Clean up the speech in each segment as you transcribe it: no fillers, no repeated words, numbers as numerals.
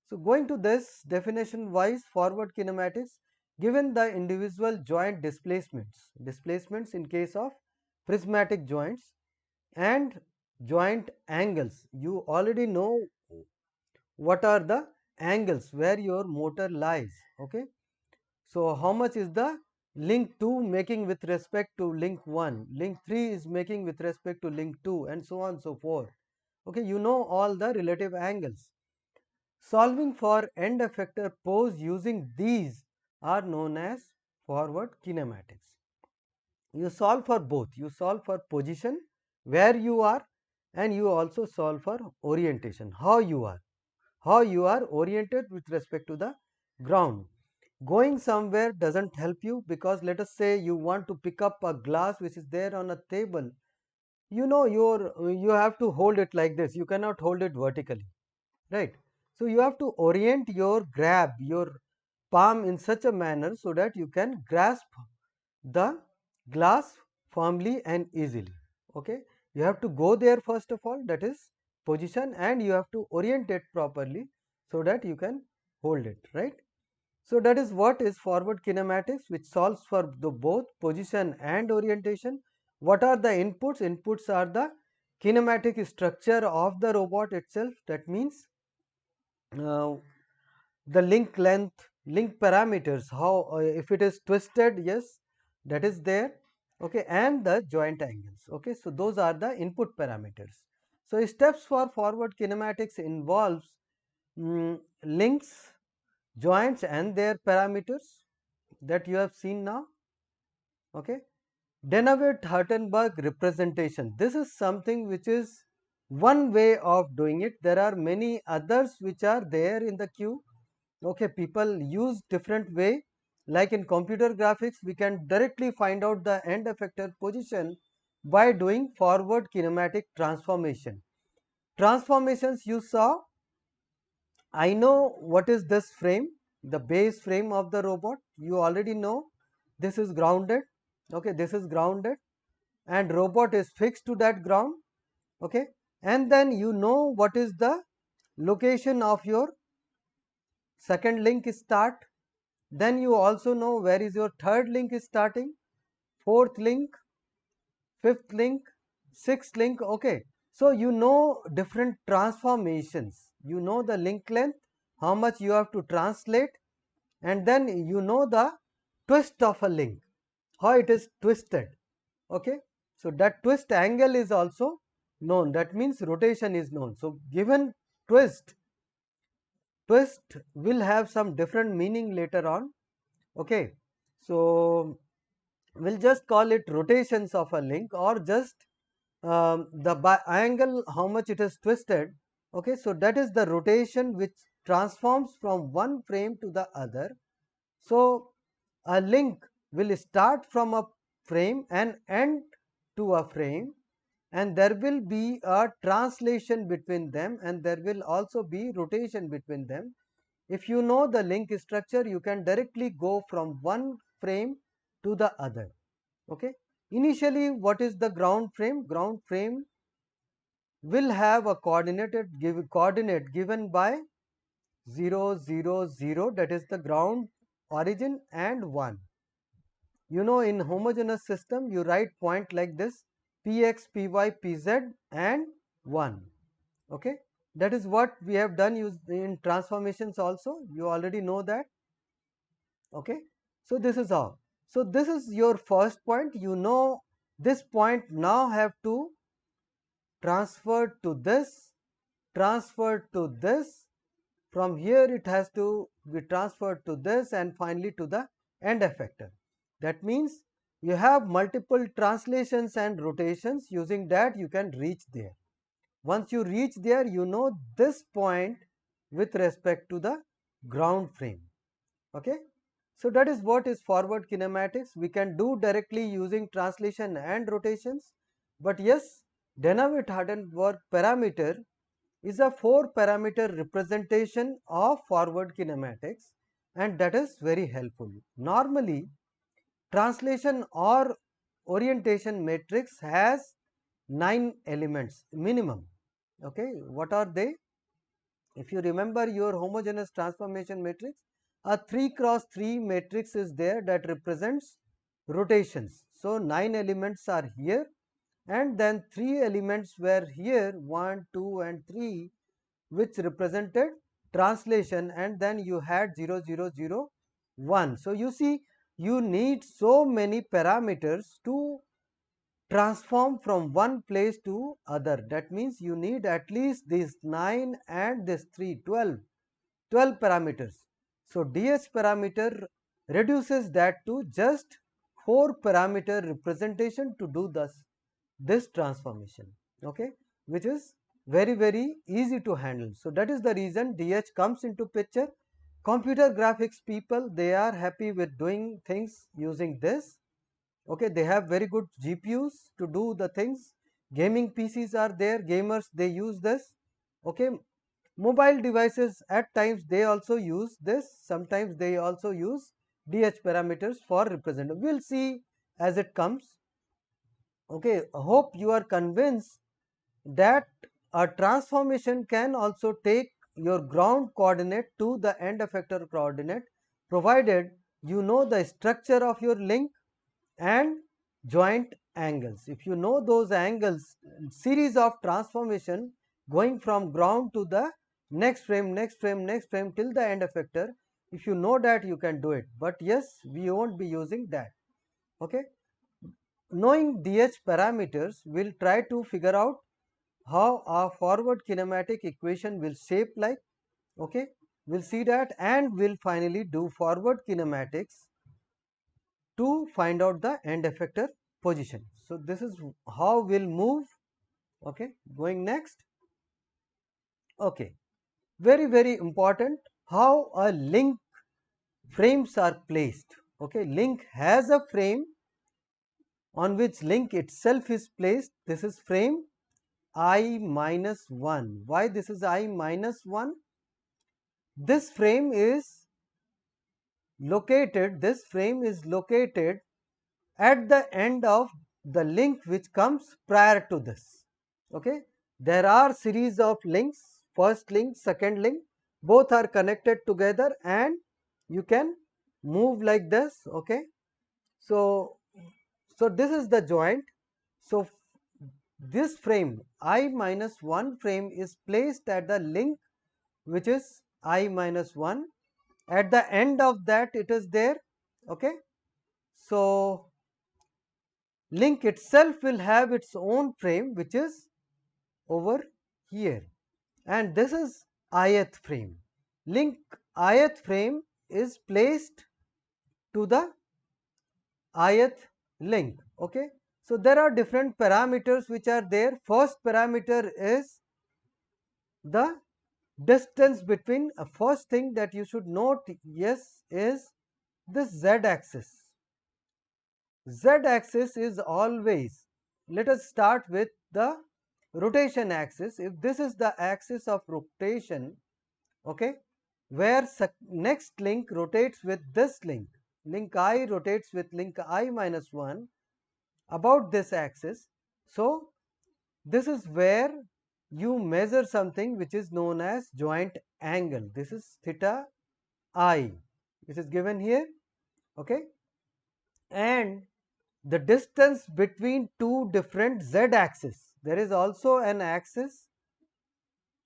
So going to this definition wise, forward kinematics, given the individual joint displacements in case of prismatic joints and joint angles, you already know what are the angles where your motor lies. Okay, so how much is the link 2 making with respect to link 1, link 3 is making with respect to link 2, and so on and so forth. Okay, you know all the relative angles. Solving for end effector pose using these are known as forward kinematics. You solve for both, you solve for position where you are, and you also solve for orientation, how you are oriented with respect to the ground. Going somewhere doesn't help you, because let us say you want to pick up a glass which is there on a table. You know you have to hold it like this, you cannot hold it vertically, right? So you have to orient your grab, your palm in such a manner so that you can grasp the glass firmly and easily. Okay, you have to go there first of all, that is position, and you have to orient it properly so that you can hold it, right? So that is what is forward kinematics, which solves for the both position and orientation. What are the inputs? Inputs are the kinematic structure of the robot itself. That means uh, the link length, link parameters, how if it is twisted, yes, that is there. Okay, and the joint angles. Okay, so those are the input parameters. So steps for forward kinematics involves links, joints and their parameters that you have seen now. Okay, Dhanbad representation, this is something which is one way of doing it. There are many others which are there in the queue. Okay, people use different way, like in computer graphics we can directly find out the end effector position by doing forward kinematic transformations you saw. I know what is this frame, the base frame of the robot. You already know this is grounded. Okay, this is grounded, and robot is fixed to that ground. Okay, and then you know what is the location of your second link start. Then you also know where is your third link is starting, fourth link, fifth link, sixth link. Okay, so you know different transformations. You know the link length, how much you have to translate, and then you know the twist of a link, how it is twisted. Okay, so that twist angle is also known. That means rotation is known. So given twist, twist will have some different meaning later on. Okay, so we'll just call it rotations of a link, or just the angle how much it is twisted. Okay, so that is the rotation which transforms from one frame to the other. So a link will start from a frame and end to a frame, and there will be a translation between them, and there will also be rotation between them. If you know the link structure, you can directly go from one frame to the other. Okay, initially what is the ground frame? Ground frame will have a coordinate given by 0 0 0, that is the ground origin, and 1. You know, in homogeneous system you write point like this, px, py, pz and 1. Okay, that is what we have done in transformations also, you already know that. Okay, so this is how. So this is your first point. You know this point now have to transfer to this, transfer to this, from here it has to be transferred to this, and finally to the end effector. That means you have multiple translations and rotations. Using that you can reach there. Once you reach there, you know this point with respect to the ground frame. Okay, so that is what is forward kinematics. We can do directly using translation and rotations, but yes, Dhanbad parameter is a 4-parameter representation of forward kinematics, and that is very helpful. Normally translation or orientation matrix has 9 elements minimum. Okay, what are they? If you remember your homogeneous transformation matrix, a 3 cross 3 matrix is there that represents rotations. So 9 elements are here, and then 3 elements were here, 1, 2 and 3, which represented translation, and then you had 0, 0, 0, 1. So you see, you need so many parameters to transform from one place to other. That means you need at least this 9 and this 3, 12 parameters. So DH parameter reduces that to just 4 parameter representation to do this transformation, okay, which is very easy to handle. So that is the reason DH comes into picture. Computer graphics people, they are happy with doing things using this. Okay, they have very good GPUs to do the things. Gaming PCs are there, gamers, they use this. Okay, mobile devices at times they also use this, sometimes they also use DH parameters for representation. We'll see as it comes. Okay, I hope you are convinced that a transformation can also take your ground coordinate to the end effector coordinate, provided you know the structure of your link and joint angles. If you know those angles, series of transformation going from ground to the next frame, next frame, next frame till the end effector, if you know that, you can do it. But yes, we won't be using that. Okay, knowing DH parameters, we'll try to figure out how a forward kinematic equation will shape like. Okay, we'll see that, and we'll finally do forward kinematics to find out the end effector position. So this is how we'll move. Okay, going next. Okay, very important, how a link frames are placed. Okay, link has a frame on which link itself is placed. This is frame I minus 1. Why this is I minus 1? This frame is located at the end of the link which comes prior to this. Okay, there are series of links, first link, second link, both are connected together, and you can move like this. Okay, so this is the joint. So this frame I minus 1 frame is placed at the link which is I minus 1. At the end of that it is there. Okay, so link itself will have its own frame which is over here, and this is ith frame. Link ith frame is placed to the ith link. Okay, so there are different parameters which are there. First parameter is the distance between, first thing that you should note, yes, is this z axis. Z axis is always, let us start with the rotation axis. If this is the axis of rotation, okay, where next link rotates with this link, link I rotates with link I minus 1 about this axis. So this is where you measure something which is known as joint angle. This is theta I, this is given here. Okay, and the distance between two different z axes, there is also an axis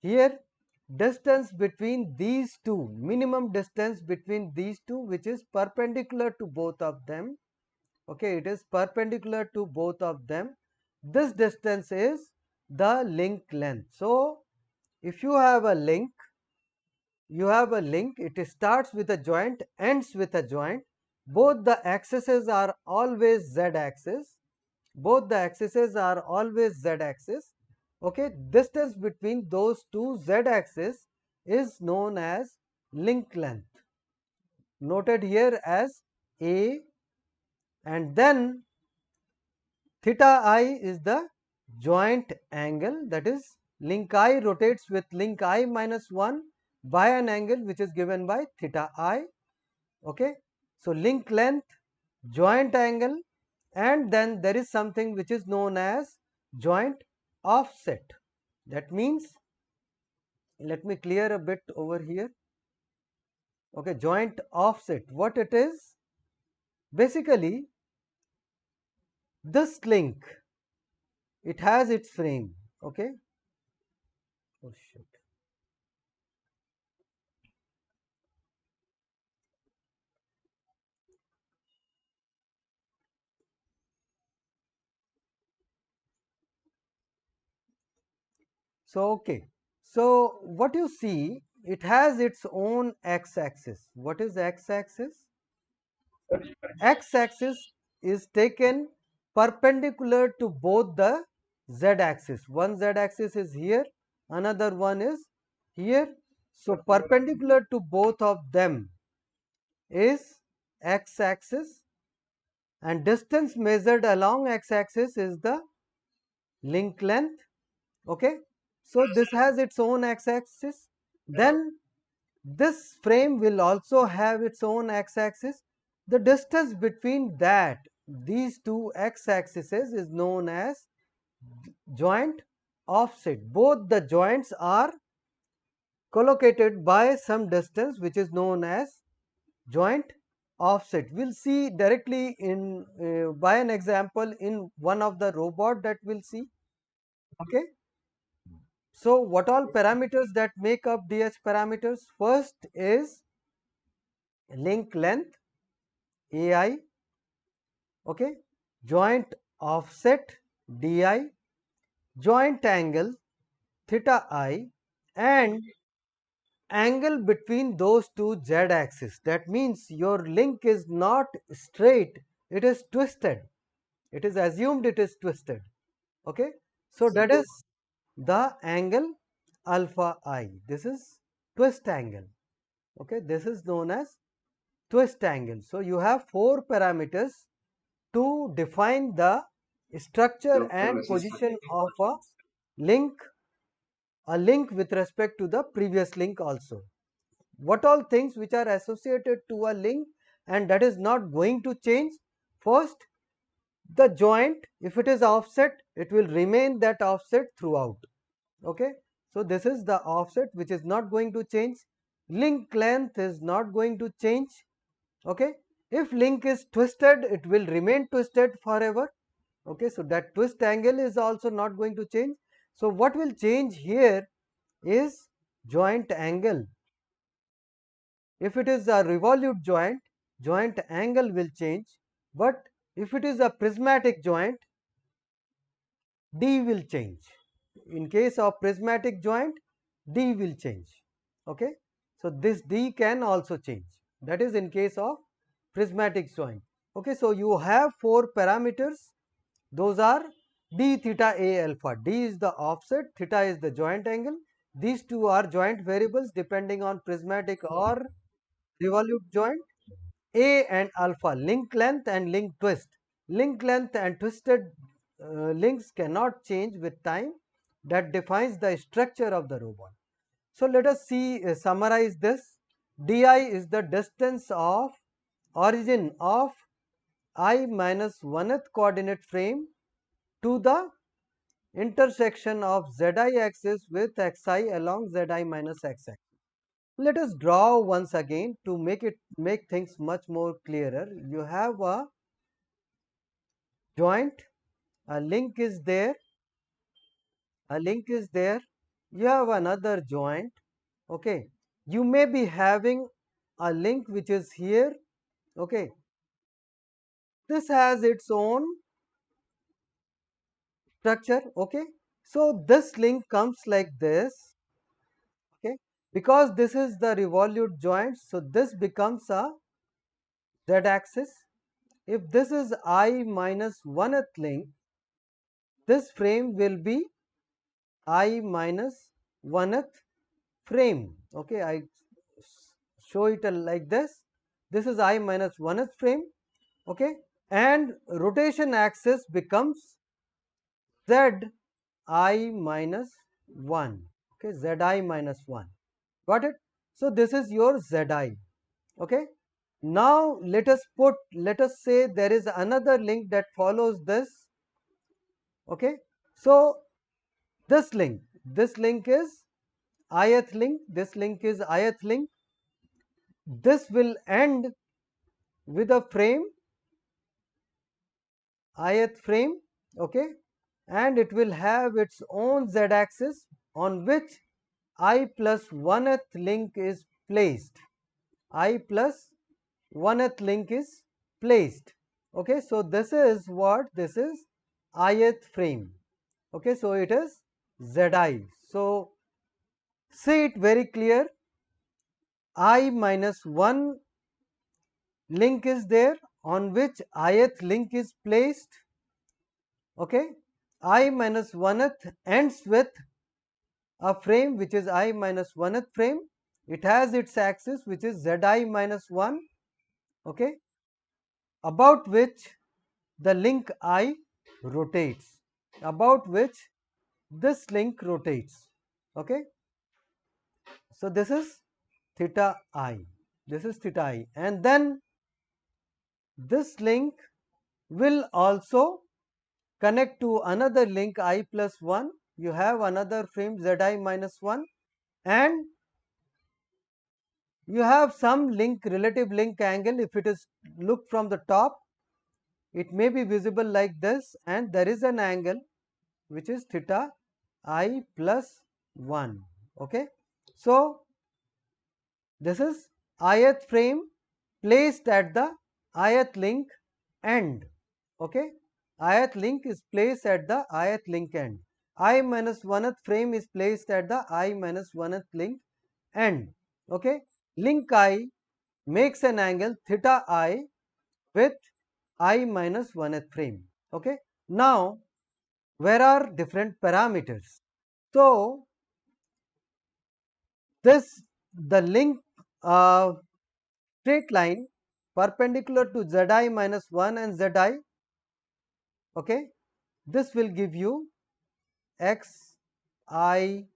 here, distance between these two, minimum distance between these two, which is perpendicular to both of them. Okay, it is perpendicular to both of them. This distance is the link length. So if you have a link, it starts with a joint, ends with a joint, both the axes are always z axis, okay, distance between those two z axes is known as link length, noted here as a, and then theta I is the joint angle, that is link I rotates with link I minus 1 by an angle which is given by theta I. Okay, so link length, joint angle, and then there is something which is known as joint offset. That means let me clear a bit over here. Okay, joint offset, what it is? Basically, this link, it has its frame. Okay. Oh shit. So, okay. So, what you see, it has its own x-axis. What is x-axis? X-axis is taken perpendicular to both the z-axis. One z-axis is here, another one is here. So, perpendicular to both of them is x-axis, and distance measured along x-axis is the link length. Okay. So, this has its own x-axis. Then this frame will also have its own x-axis. The distance between these two x-axes is known as joint offset. Both the joints are collocated by some distance, which is known as joint offset. We'll see directly in by an example in one of the robot that we'll see. Okay. So, what all parameters that make up DH parameters? First is link length AI, okay, joint offset DI, joint angle theta I, and angle between those two z axes. That means your link is not straight, it is twisted. It is assumed it is twisted. Okay. So, that is the angle alpha I. This is twist angle. Okay. This is known as twist angle. So, you have four parameters to define the structure and position of link a link with respect to the previous link also. What all things which are associated to a link and that is not going to change? First, the joint, if it is offset, it will remain that offset throughout. Okay. So, this is the offset which is not going to change. Link length is not going to change. Okay. If link is twisted, it will remain twisted forever. Okay. So, that twist angle is also not going to change. So, what will change here is joint angle. If it is a revolute joint, joint angle will change, but if it is a prismatic joint, D will change. In case of prismatic joint, D will change. Okay. So, this D can also change, that is in case of prismatic joint. Okay. So, you have four parameters, those are d theta a alpha. D is the offset, theta is the joint angle. These two are joint variables depending on prismatic or revolute joint. A and alpha, link length and link twist. Link length and twisted links cannot change with time, that defines the structure of the robot. So, let us see summarize this. Di is the distance of origin of I minus 1th coordinate frame to the intersection of zi axis with xi along zi minus x axis. Let us draw once again to make things much more clearer. You have a joint, a link is there, a link is there. You have another joint. Okay. You may be having a link which is here. Okay. This has its own structure. Okay. So, this link comes like this. Okay. Because this is the revolute joint, so this becomes a z axis. If this is I minus 1th link, this frame will be I minus 1th frame. Okay, I show it like this. This is I minus 1th frame. Okay, and rotation axis becomes Z I minus 1. Okay, Z I minus 1. Got it? So, this is your Z I. Okay. Now, let us say there is another link that follows this. Okay. So, this link is ith link, this link is ith link. This will end with a frame, ith frame, okay, and it will have its own z axis on which I plus 1th link is placed. I plus 1th link is placed. Okay, so this is what this is, ith frame. Okay, so it is Zi. So see it very clear, I minus 1 link is there on which ith link is placed. Okay, I minus 1th ends with a frame which is I minus 1th frame. It has its axis which is Zi minus 1, okay, about which the link I rotates, about which this link rotates. Okay, so this is theta I, this is theta I, and then this link will also connect to another link I plus 1. You have another frame Zi minus 1, and you have some link, relative link angle. If it is look from the top, it may be visible like this, and there is an angle which is theta I plus 1. Okay, so this is ith frame placed at the ith link end. Okay, ith link is placed at the ith link end. I minus 1th frame is placed at the I minus 1th link end. Okay, link I makes an angle theta I with I minus 1th frame. Okay, now where are different parameters? So this, the link straight line perpendicular to Zi minus 1 and Zi, okay, this will give you xi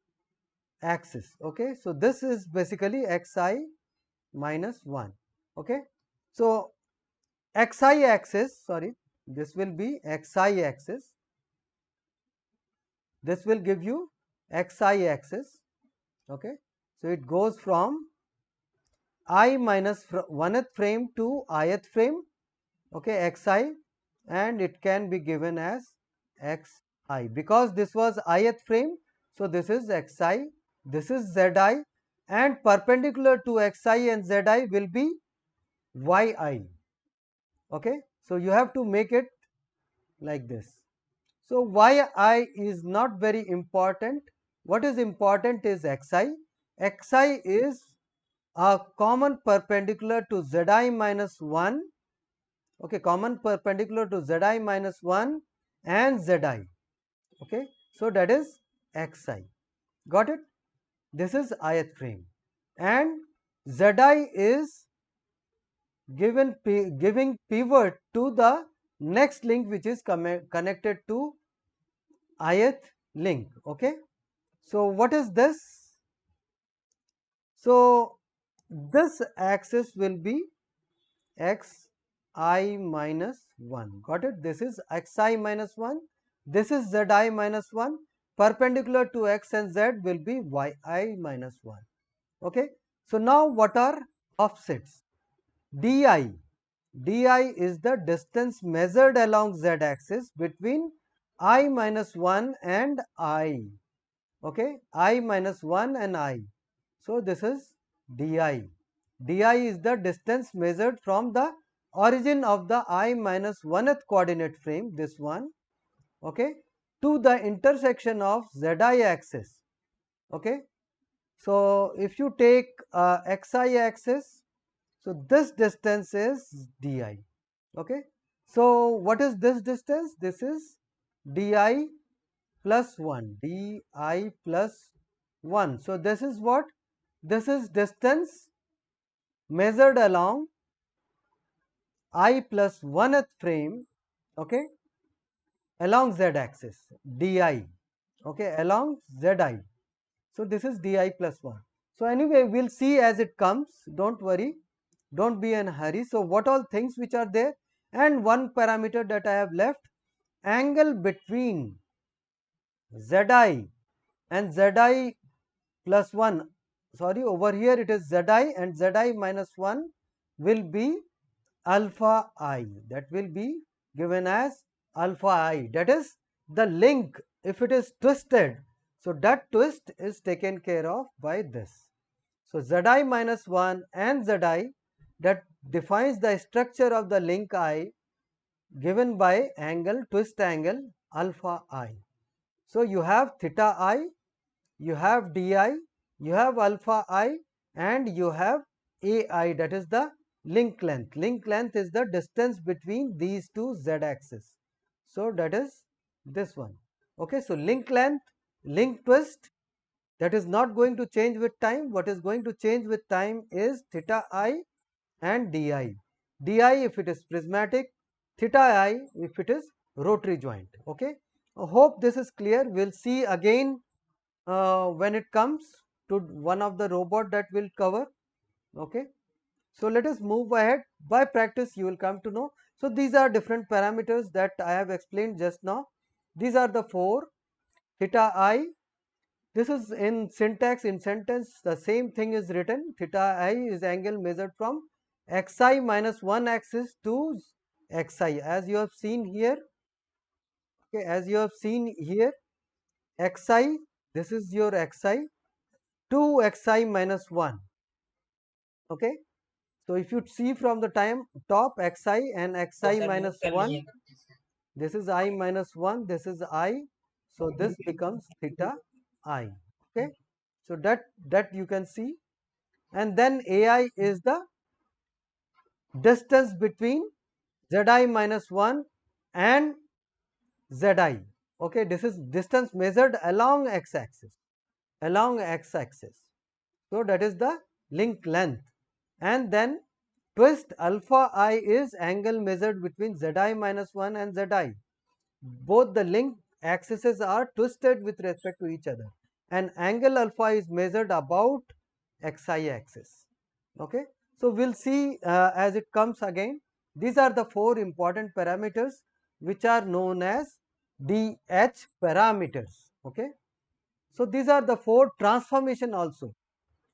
axis. Okay, so this is basically xi minus 1. Okay, so xi axis, sorry, this will be xi axis, this will give you xi axis. Okay, so it goes from I minus 1th frame to ith frame, okay, xi, and it can be given as xi because this was ith frame. So this is xi, this is zi, and perpendicular to xi and zi will be yi. Okay, so you have to make it like this. So yi is not very important. What is important is xi. Xi is a common perpendicular to Zi minus 1, okay, common perpendicular to Zi minus 1 and Zi, okay, so that is xi. Got it? This is ith frame, and Zi is giving pivot to the next link which is connected to ith link. Okay, so what is this? So this axis will be xi minus 1. Got it? This is xi minus 1, this is Zi minus 1, perpendicular to x and z will be yi minus 1. Okay, so now what are offsets? Di, di is the distance measured along z axis between I minus 1 and I. Okay, I minus 1 and I. So this is di. Di is the distance measured from the origin of the I minus 1th coordinate frame, this one, okay, to the intersection of Zi axis. Okay, so if you take xi axis, so this distance is di. Okay, so what is this distance? This is di plus 1, di plus 1. So this is what? This is distance measured along I plus 1th frame, okay, along z axis, di, okay, along zi. So this is di plus 1. So anyway, we'll see as it comes, don't worry, don't be in a hurry. So what all things which are there, and one parameter that I have left, angle between Zi and Zi plus 1, sorry, over here it is zi, and zi minus 1 will be alpha I, that will be given as alpha I, that is the link. If it is twisted, so that twist is taken care of by this. So zi minus 1 and zi, that defines the structure of the link I given by angle, twist angle alpha I. So you have theta I, you have di, you have alpha I, and you have ai, that is the link length. Link length is the distance between these two z axes. So that is this one. Okay, so link length, link twist, that is not going to change with time. What is going to change with time is theta I and di. Di if it is prismatic, theta I if it is rotary joint. Okay, I hope this is clear. We'll see again when it comes to one of the robot that will cover. Okay, so let us move ahead. By practice you will come to know. So these are different parameters that I have explained just now. These are the four. Theta I, this is in syntax, in sentence the same thing is written. Theta I is angle measured from xi minus 1 axis to xi, as you have seen here. Okay, as you have seen here, xi, this is your xi to xi minus 1. Okay, so if you see from the time top xi and xi minus 1, this is I minus 1, this is I, so this becomes theta I. Okay, so that you can see. And then ai is the distance between zi minus 1 and zi. Okay, this is distance measured along x axis, along x axis. So that is the link length. And then twist alpha I is angle measured between zi minus 1 and zi. Both the link axes are twisted with respect to each other, and angle alpha is measured about xi axis. Okay, so we'll see as it comes again. These are the four important parameters which are known as DH parameters. Okay, so these are the four transformation also.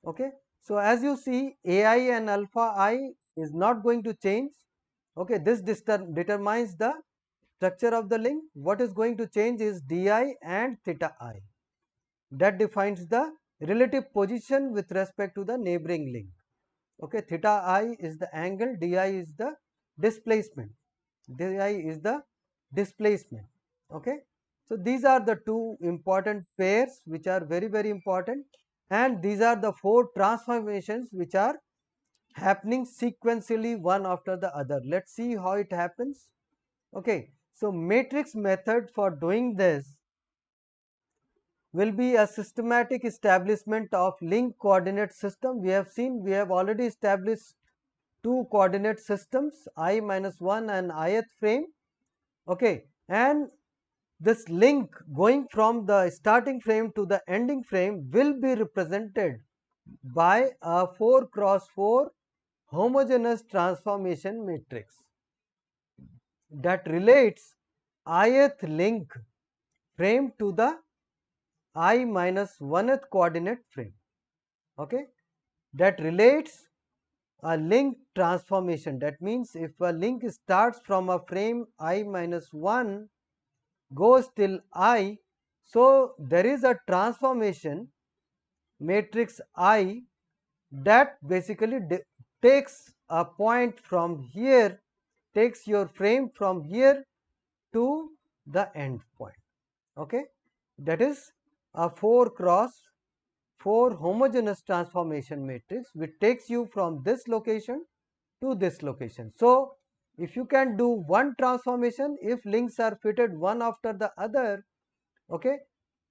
Okay, so as you see, ai and alpha I is not going to change. Okay, this determines the structure of the link. What is going to change is di and theta I, that defines the relative position with respect to the neighboring link. Okay, theta I is the angle, di is the displacement, di is the displacement. Okay, so these are the two important pairs which are very important, and these are the four transformations which are happening sequentially one after the other. Let's see how it happens. Okay, so matrix method for doing this will be a systematic establishment of link coordinate system. We have seen, we have already established two coordinate systems, I minus 1 and ith frame. Okay, and this link going from the starting frame to the ending frame will be represented by a 4 cross 4 homogeneous transformation matrix that relates ith link frame to the I minus 1th coordinate frame. Okay, that relates a link transformation. That means if a link starts from a frame I minus 1 goes till I, so there is a transformation matrix I that basically takes a point from here, takes your frame from here to the end point. Okay, that is a 4 cross 4 homogeneous transformation matrix which takes you from this location to this location. So if you can do one transformation, if links are fitted one after the other, okay,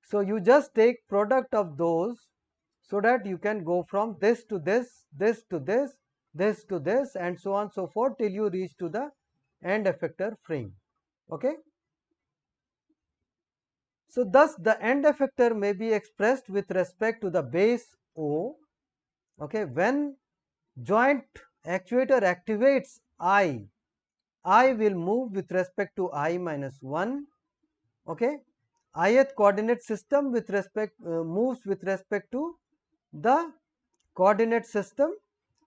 so you just take product of those, so that you can go from this to this, this to this, this to this, and so on so forth till you reach to the end effector frame. Okay, so thus the end effector may be expressed with respect to the base O. Okay, when joint actuator activates I will move with respect to I minus 1. Okay, ith coordinate system with respect moves with respect to the coordinate system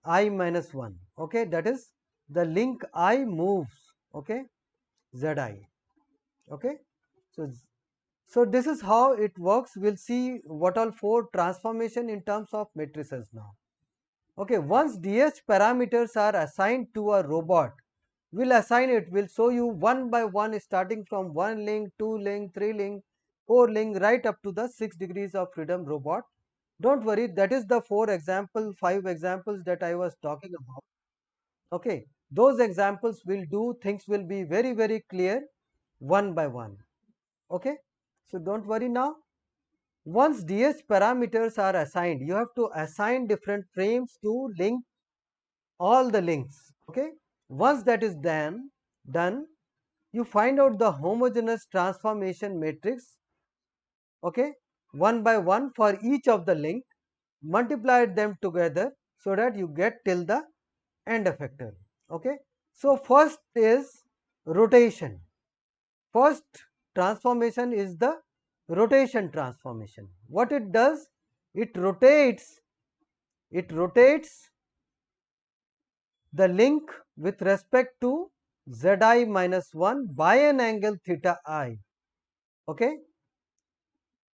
I minus 1. Okay, that is the link I moves. Okay, zi. Okay, so this is how it works. We'll see what all four transformation in terms of matrices now. Okay, once DH parameters are assigned to a robot, we'll assign it, we'll show you one by one, starting from 1 link, 2 link, 3 link, 4 link, right up to the 6 degrees of freedom robot. Don't worry, that is the 5 examples that I was talking about. Okay, those examples will do, things will be very, very clear one by one. Okay, so don't worry now. Once DH parameters are assigned, you have to assign different frames to link all the links. Okay, once that is done, you find out the homogeneous transformation matrix. Okay, one by one for each of the link, multiply them together so that you get till the end effector. Okay, so first is rotation. First transformation is the rotation transformation. What it does, it rotates the link with respect to zi minus 1 by an angle theta I. Okay,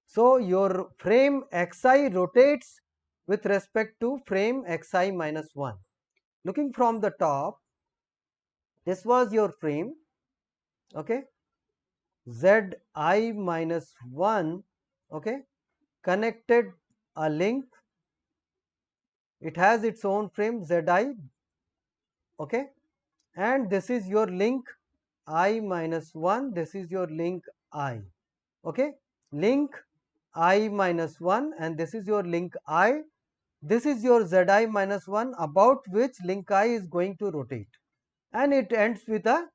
so your frame xi rotates with respect to frame xi minus 1. Looking from the top, this was your frame. Okay, zi minus 1. Okay, connected a link, it has its own frame zi. Okay, and this is your link I minus 1, this is your link I. Okay, link I minus 1 and this is your link I, this is your zi minus 1 about which link I is going to rotate, and it ends with a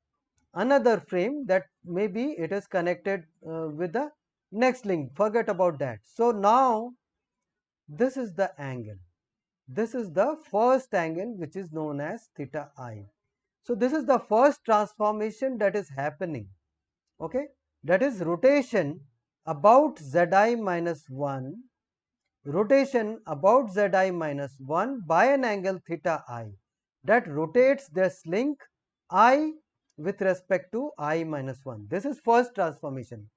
another frame that maybe it is connected with the next link, forget about that. So now this is the angle, this is the first angle which is known as theta I. So this is the first transformation that is happening. Okay, that is rotation about zi minus 1, rotation about zi minus 1 by an angle theta I, that rotates this link I with respect to I minus 1. This is first transformation.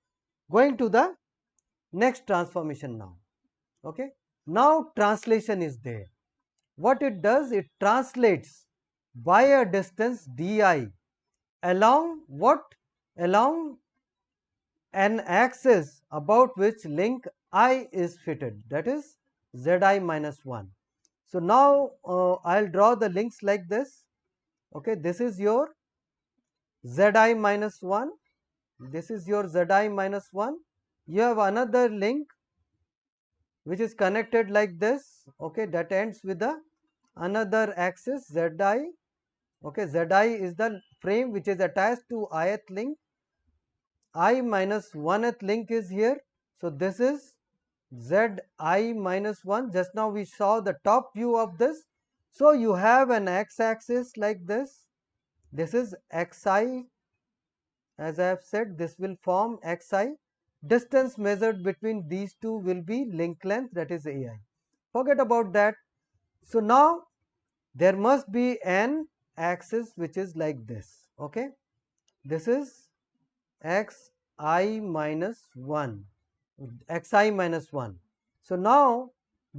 Going to the next transformation now. Okay, now translation is there. What it does, it translates by a distance di along what, along an axis about which link I is fitted, that is zi minus 1. So now I'll draw the links like this. Okay, this is your zi minus 1, this is your zi minus 1. You have another link which is connected like this. Okay, that ends with the another axis zi. Okay, zi is the frame which is attached to ith link. I minus 1th link is here. So this is zi minus 1. Just now we saw the top view of this. So you have an x-axis like this. This is xi, as I have said, this will form xi. Distance measured between these two will be link length, that is ai. Forget about that. So now there must be an axis which is like this. Okay, this is xi minus 1, xi minus 1. So now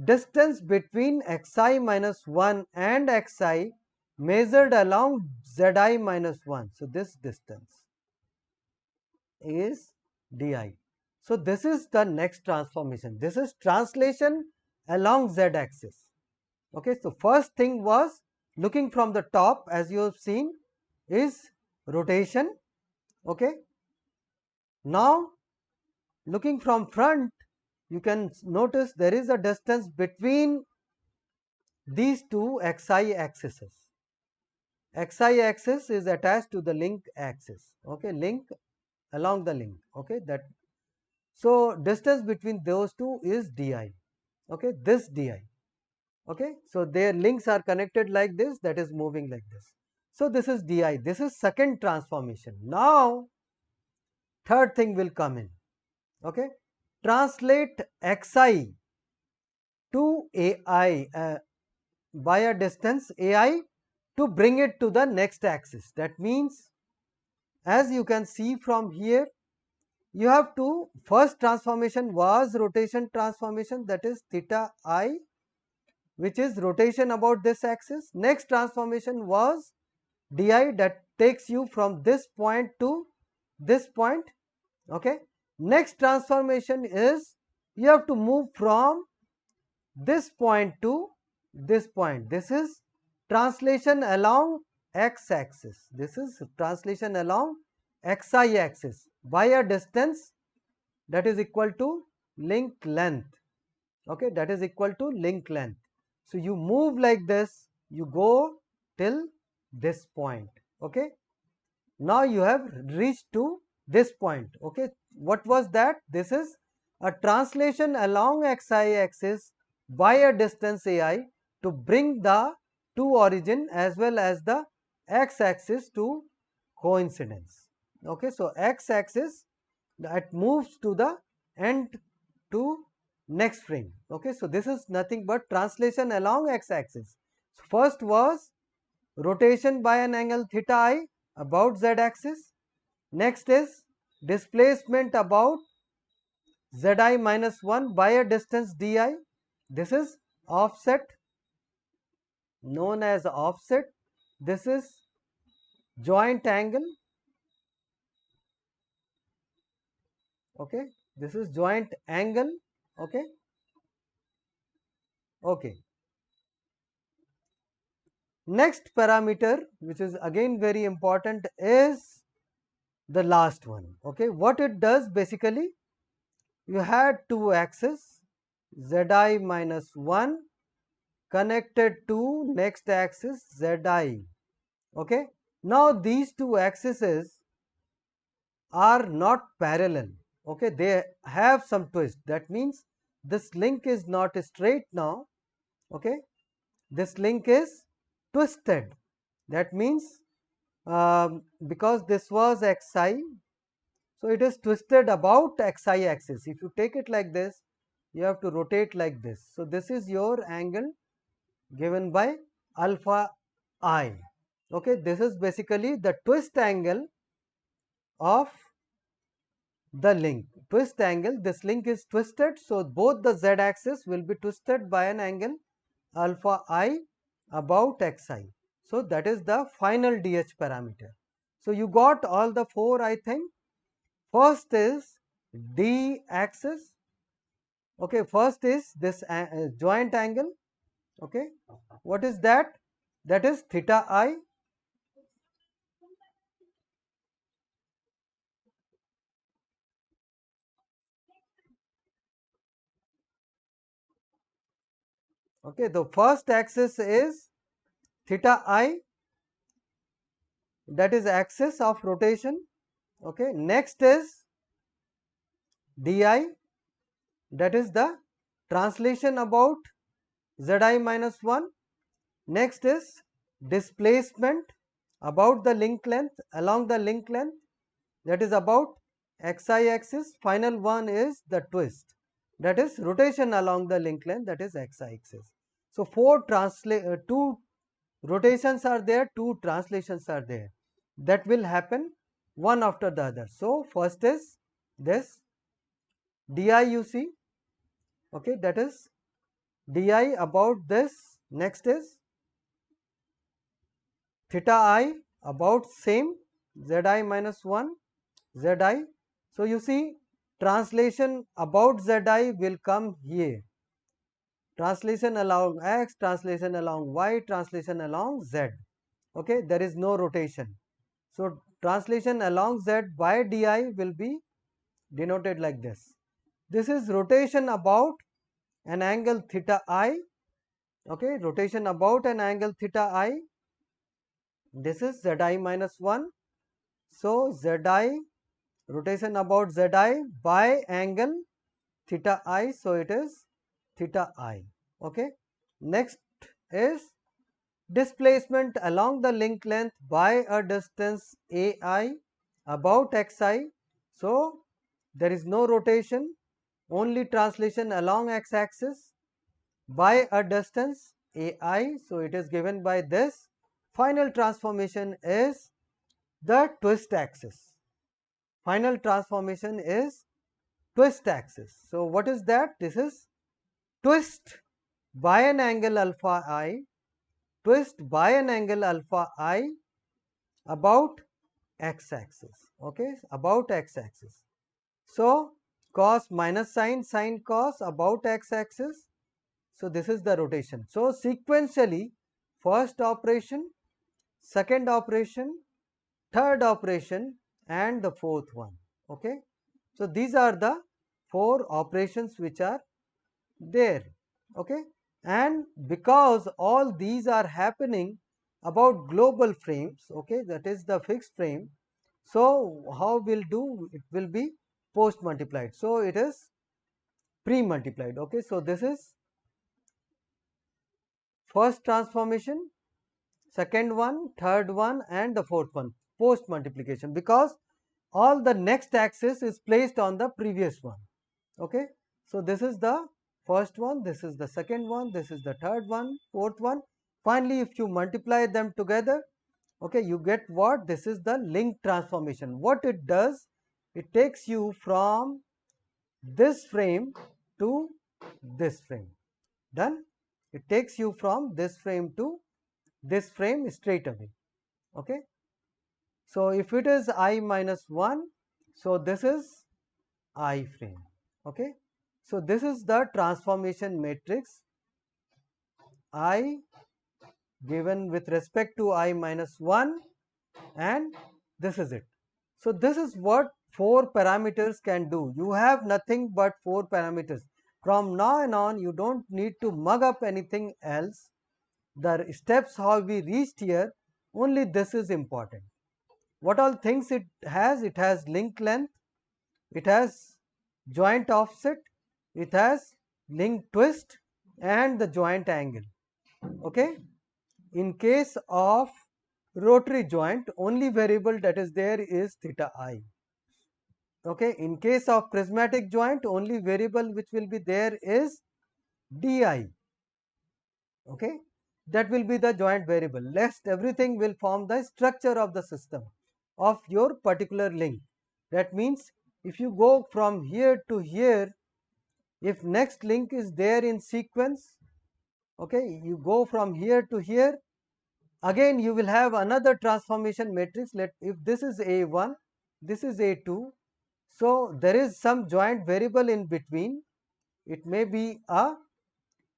distance between xi minus 1 and xi measured along zi minus 1. So this distance is di. So this is the next transformation. This is translation along z axis. Okay, so first thing was looking from the top, as you have seen, is rotation. Okay, now looking from front, you can notice there is a distance between these two xi axes. Xi axis is attached to the link axis. Okay, link along the link. Okay, that, so distance between those two is di. Okay, this di. Okay, so their links are connected like this, that is moving like this. So this is di. This is second transformation. Now third thing will come in. Okay, translate xi to AI, by a distance AI, to bring it to the next axis. That means, as you can see from here, you have to, first transformation was rotation transformation, that is theta I, which is rotation about this axis. Next transformation was di, that takes you from this point to this point. Okay. Next transformation is you have to move from this point to this point. This is translation along x axis. This is translation along xi axis by a distance that is equal to link length. Okay, that is equal to link length. So you move like this, you go till this point. Okay, now you have reached to this point. Okay, what was that? This is a translation along xi axis by a distance ai to bring the two origin as well as the x axis to coincidence. Okay, so x axis that moves to the end to next frame. Okay, so this is nothing but translation along x axis. So first was rotation by an angle theta I about z axis. Next is displacement about zi minus 1 by a distance di. This is offset, known as offset. This is joint angle. Okay, this is joint angle. Okay, okay. Next parameter, which is again very important, is the last one. Okay, what it does basically, you had two axes zi minus 1 connected to next axis zi. Okay, now these two axes are not parallel. Okay, they have some twist. That means this link is not straight now. Okay, this link is twisted. That means because this was xi, so it is twisted about xi axis. If you take it like this, you have to rotate like this. So this is your angle given by alpha I. Okay, this is basically the twist angle of the link. Twist angle, this link is twisted, so both the z axis will be twisted by an angle alpha I about xi. So that is the final DH parameter. So you got all the four, I think. First is D axis. Okay, first is this joint angle. Okay, what is that? That is theta I. Okay, the first axis is theta I, that is axis of rotation. Okay, next is di, that is the translation about zi minus 1. Next is displacement about the link length, along the link length, that is about xi axis. Final one is the twist, that is rotation along the link length, that is xi axis. So two rotations are there, two translations are there, that will happen one after the other. So first is this di, you see. Okay, that is di about this. Next is theta I about same zi minus 1 zi. So you see, translation about zi will come here, translation along x, translation along y, translation along z. Okay, there is no rotation. So translation along z by di will be denoted like this. This is rotation about an angle theta I. Okay, rotation about an angle theta I. This is zi minus 1. So zi, rotation about zi by angle theta I. So it is theta I. Okay. Next is displacement along the link length by a distance ai about xi. So there is no rotation, only translation along x axis. by a distance ai, so it is given by this. Final transformation is the twist axis. Final transformation is twist axis. So what is that? This is twist by an angle alpha I, twist by an angle alpha I about x axis. Okay, about x axis. So cos minus sine, sine cos about x axis. So this is the rotation. So sequentially, first operation, second operation, third operation, and the fourth one. Okay, so these are the four operations which are there. Okay, and because all these are happening about global frames, okay, that is the fixed frame, so how we'll do, it will be post multiplied, so it is pre multiplied. Okay, so this is first transformation, second one, third one, and the fourth one, post multiplication, because all the next axis is placed on the previous one. Okay, so this is the first one, this is the second one, this is the third one, fourth one. Finally, if you multiply them together, okay, you get what? This is the link transformation. What it does, it takes you from this frame to this frame. Done. It takes you from this frame to this frame straight away. Okay, so if it is I minus 1, so this is I frame. Okay, so this is the transformation matrix I given with respect to I minus 1, and this is it. So this is what 4 parameters can do. You have nothing but 4 parameters. From now on, you don't need to mug up anything else. The steps how we reached here, only this is important. What all things it has? It has link length, it has joint offset, it has link twist, and the joint angle. Okay, in case of rotary joint, only variable that is there is theta I. Okay, in case of prismatic joint, only variable which will be there is di. Okay, that will be the joint variable. Rest everything will form the structure of the system of your particular link. That means if you go from here to here, if next link is there in sequence, okay, you go from here to here, again you will have another transformation matrix. Let, if this is A1, this is A2, so there is some joint variable in between. It may be a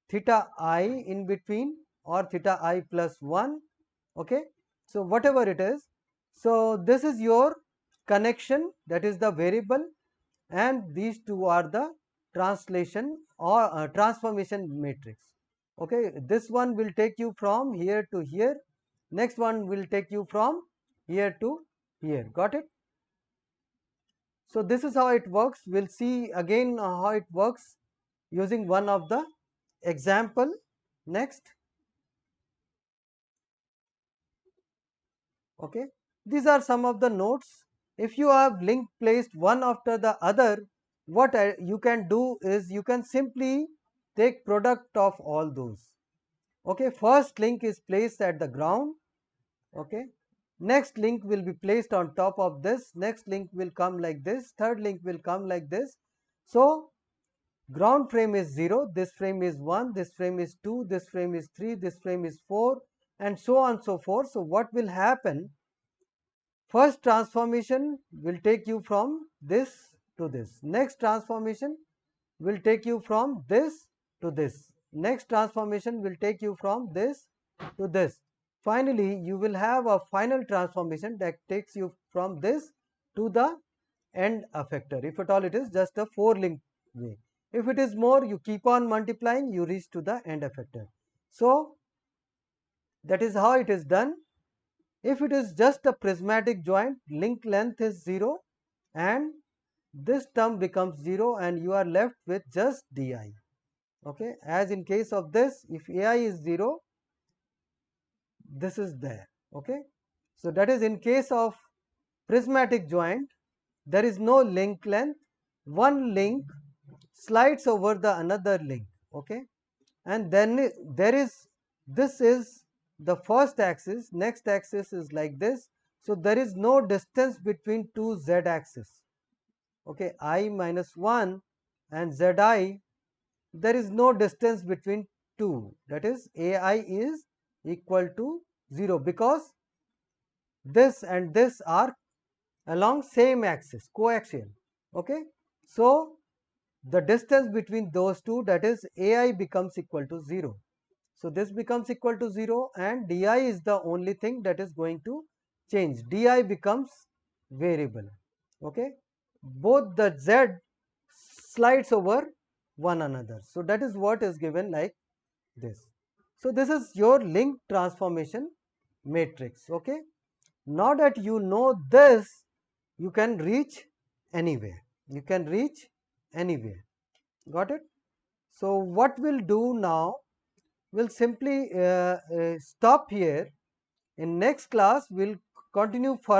theta I in between or theta I plus 1. Okay, so whatever it is, so this is your connection, that is the variable, and these two are the translation or transformation matrix. Okay, this one will take you from here to here, next one will take you from here to here. Got it? So this is how it works. We'll see again how it works using one of the example next. Okay, these are some of the notes. If you have link placed one after the other, what you can do is you can simply take product of all those. Okay, first link is placed at the ground. Okay, next link will be placed on top of this, next link will come like this, third link will come like this. So ground frame is 0, this frame is 1, this frame is 2, this frame is 3, this frame is 4, and so on so forth. So what will happen, first transformation will take you from this to this, next transformation will take you from this to this, next transformation will take you from this to this. Finally, you will have a final transformation that takes you from this to the end effector, if at all it is just a 4 link way. If it is more, you keep on multiplying, you reach to the end effector. So that is how it is done. If it is just a prismatic joint, link length is 0 and this term becomes 0 and you are left with just di. Okay, as in case of this, if ai is 0, this is there. Okay, so that is in case of prismatic joint, there is no link length, one link slides over the another link. Okay, and then there is, this is the first axis, next axis is like this. So there is no distance between two z axis. Okay, I minus 1 and zi, there is no distance between two, that is ai is equal to 0, because this and this are along same axis, coaxial. Okay, so the distance between those two, that is ai, becomes equal to 0. So this becomes equal to 0 and di is the only thing that is going to change. Di becomes variable. Okay, both the z slides over one another. So that is what is given like this. So this is your link transformation matrix. Okay, now that you know this, you can reach anywhere. You can reach anywhere. Got it? So what we'll do now, we'll simply stop here. In next class, we'll continue further.